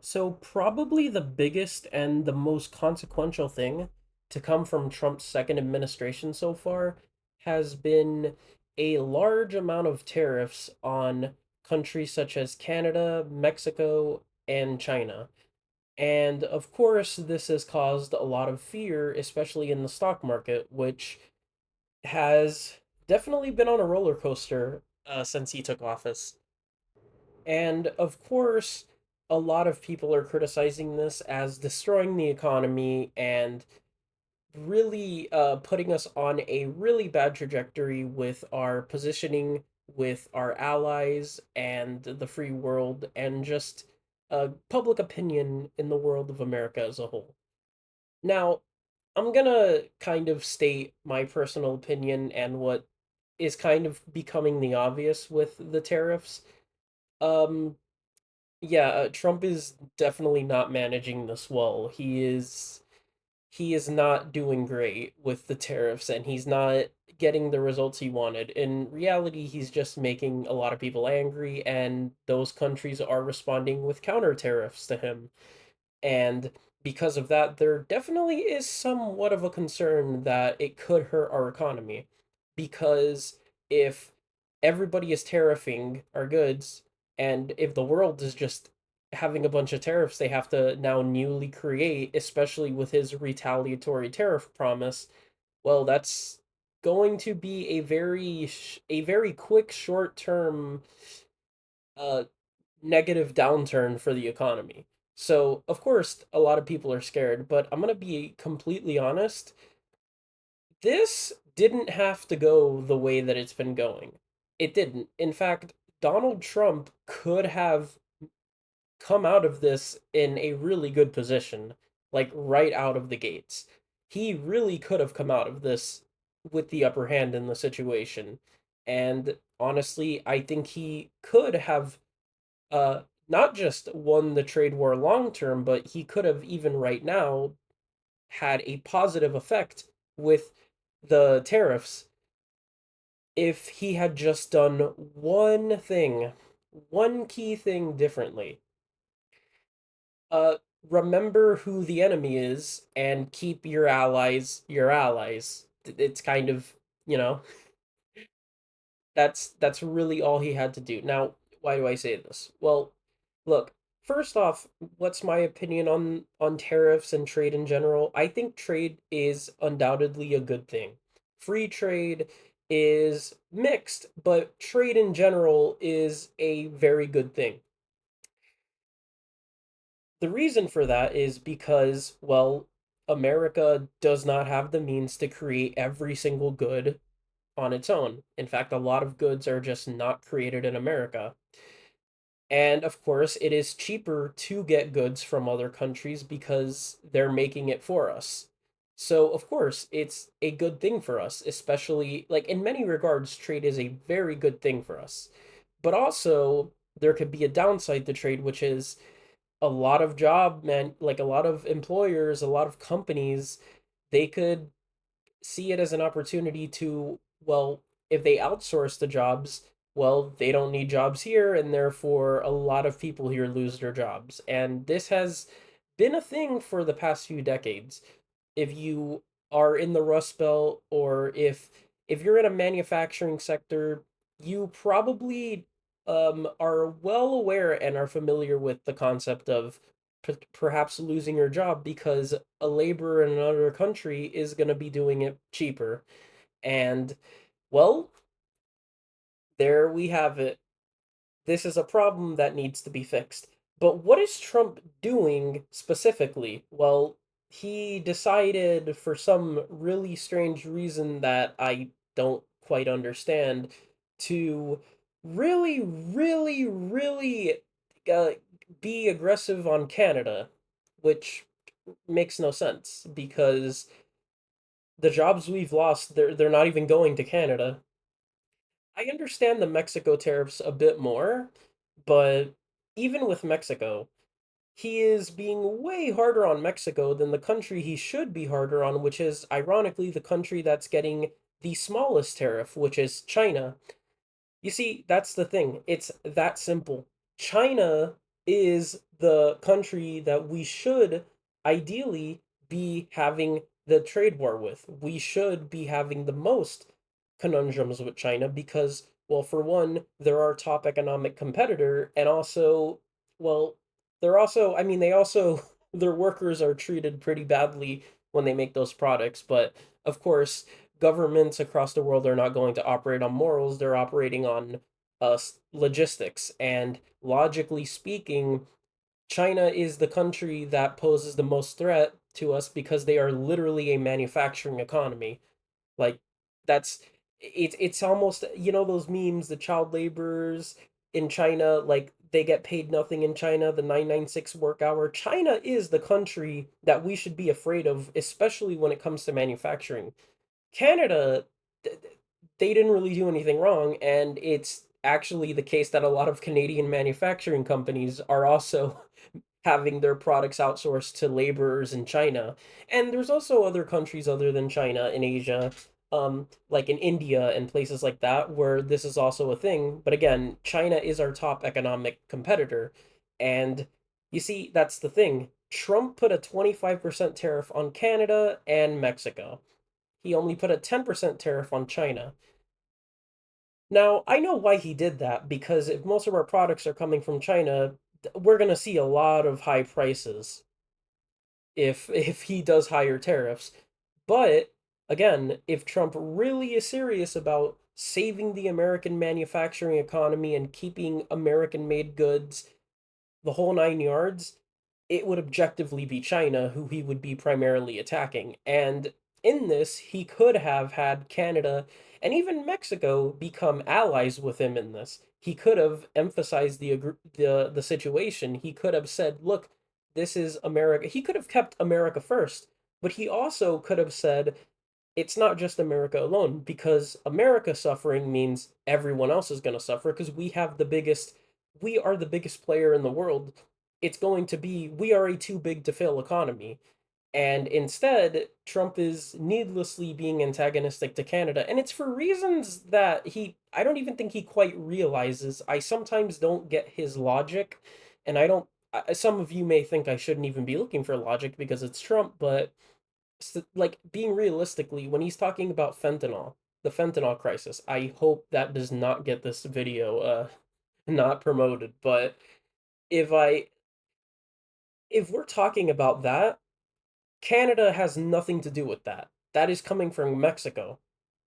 So, probably the biggest and the most consequential thing to come from Trump's second administration so far has been a large amount of tariffs on countries such as Canada, Mexico, and China. And of course, this has caused a lot of fear, especially in the stock market, which has definitely been on a roller coaster since he took office. And of course, a lot of people are criticizing this as destroying the economy and really putting us on a really bad trajectory with our positioning with our allies and the free world and just public opinion in the world of America as a whole. Now, I'm gonna kind of state my personal opinion and what is kind of becoming the obvious with the tariffs. Um, yeah, Trump is definitely not managing this well. He is not doing great with the tariffs and he's not getting the results he wanted. In reality, he's just making a lot of people angry and those countries are responding with counter tariffs to him. And because of that, there definitely is somewhat of a concern that it could hurt our economy. Because if everybody is tariffing our goods, and if the world is just having a bunch of tariffs they have to now newly create, especially with his retaliatory tariff promise, well, that's going to be a very quick short term uh negative downturn for the economy. So, of course, a lot of people are scared, but I'm going to be completely honest. This didn't have to go the way that it's been going. It didn't. In fact, Donald Trump could have come out of this in a really good position, like right out of the gates. He really could have come out of this with the upper hand in the situation. And honestly, I think he could have uh not just won the trade war long term, but he could have even right now had a positive effect with the tariffs if he had just done one thing, one key thing differently. Uh Remember who the enemy is and keep your allies. It's kind of, you know, that's really all he had to do. Now, why do I say this? Well, look, first off, what's my opinion on tariffs and trade in general? I think trade is undoubtedly a good thing. Free trade is mixed, but trade in general is a very good thing. The reason for that is because, well, America does not have the means to create every single good on its own. In fact, a lot of goods are just not created in America. And of course, it is cheaper to get goods from other countries because they're making it for us. So, of course, it's a good thing for us, especially like in many regards, trade is a very good thing for us. But also, there could be a downside to trade, which is a lot of like a lot of employers, a lot of companies, they could see it as an opportunity to, well, if they outsource the jobs, well, they don't need jobs here, and therefore a lot of people here lose their jobs. And this has been a thing for the past few decades. If you are in the Rust Belt or if you're in a manufacturing sector, you probably are well aware and are familiar with the concept of perhaps losing your job because a laborer in another country is going to be doing it cheaper. And, well, there we have it. This is a problem that needs to be fixed. But what is Trump doing specifically? Well, he decided for some really strange reason that I don't quite understand to really, really, really uh, be aggressive on Canada, which makes no sense because the jobs we've lost, they're not even going to Canada. I understand the Mexico tariffs a bit more, but even with Mexico, he is being way harder on Mexico than the country he should be harder on, which is ironically the country that's getting the smallest tariff, which is China. You see, that's the thing. It's that simple. China is the country that we should ideally be having the trade war with. We should be having the most conundrums with China because, well, for one, they're our top economic competitor, and also, well, they're also, I mean, they also, their workers are treated pretty badly when they make those products, but of course, governments across the world are not going to operate on morals, they're operating on logistics. And logically speaking, China is the country that poses the most threat to us because they are literally a manufacturing economy. Like that's it's almost, you know, those memes, the child laborers in China, like they get paid nothing in China, the 996 work hour. China is the country that we should be afraid of, especially when it comes to manufacturing. Canada, they didn't really do anything wrong, and it's actually the case that a lot of Canadian manufacturing companies are also having their products outsourced to laborers in China. And there's also other countries other than China in Asia, like in India and places like that, where this is also a thing. But again, China is our top economic competitor. And you see, that's the thing. Trump put a 25% tariff on Canada and Mexico. He only put a 10% tariff on China. Now, I know why he did that because if most of our products are coming from China, we're going to see a lot of high prices if he does higher tariffs. But again, if Trump really is serious about saving the American manufacturing economy and keeping American made goods the whole 9 yards, it would objectively be China who he would be primarily attacking. And in this, he could have had Canada and even Mexico become allies with him in this. He could have emphasized the situation. He could have said, "Look, this is America." He could have kept America first, but he also could have said, it's not just America alone because America suffering means everyone else is going to suffer because we are the biggest player in the world. It's going to be, we are a too big to fail economy. And instead, Trump is needlessly being antagonistic to Canada. And it's for reasons that I don't even think he quite realizes. I sometimes don't get his logic. And I don't, some of you may think I shouldn't even be looking for logic because it's Trump, but like being realistically, when he's talking about fentanyl, the fentanyl crisis, I hope that does not get this video not promoted. But if I if we're talking about that, Canada has nothing to do with that. That is coming from Mexico.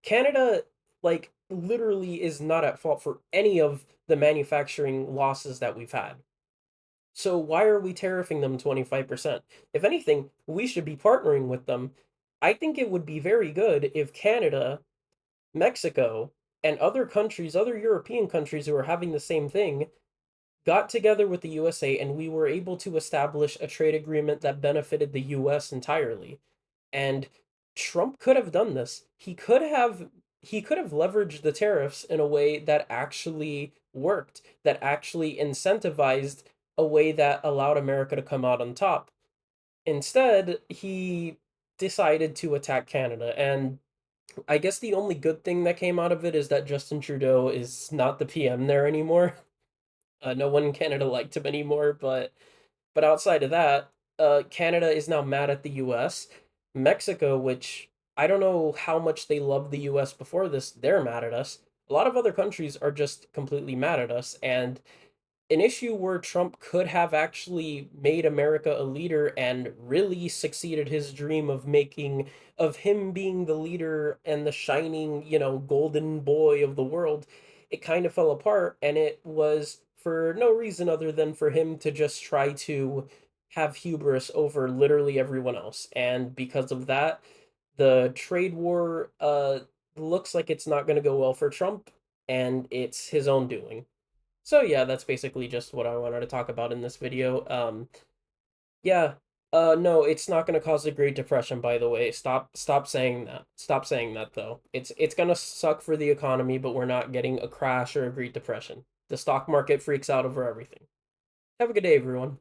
Canada, like, literally is not at fault for any of the manufacturing losses that we've had. So why are we tariffing them 25%? If anything, we should be partnering with them. I think it would be very good if Canada, Mexico, and other countries, other European countries who are having the same thing, got together with the USA and we were able to establish a trade agreement that benefited the US entirely. And Trump could have done this. He could have leveraged the tariffs in a way that actually worked, that actually incentivized a way that allowed America to come out on top. Instead, he decided to attack Canada. And I guess the only good thing that came out of it is that Justin Trudeau is not the PM there anymore. No one in Canada liked him anymore, but outside of that, Canada is now mad at the US. Mexico, which I don't know how much they loved the US before this, they're mad at us. A lot of other countries are just completely mad at us, and an issue where Trump could have actually made America a leader and really succeeded his dream of him being the leader and the shining, golden boy of the world. It kind of fell apart, and it was for no reason other than for him to just try to have hubris over literally everyone else. And because of that, the trade war looks like it's not going to go well for Trump, and it's his own doing. So yeah, that's basically just what I wanted to talk about in this video. Yeah. No, it's not gonna cause a Great Depression, by the way. Stop saying that. Stop saying that though. It's gonna suck for the economy, but we're not getting a crash or a Great Depression. The stock market freaks out over everything. Have a good day, everyone.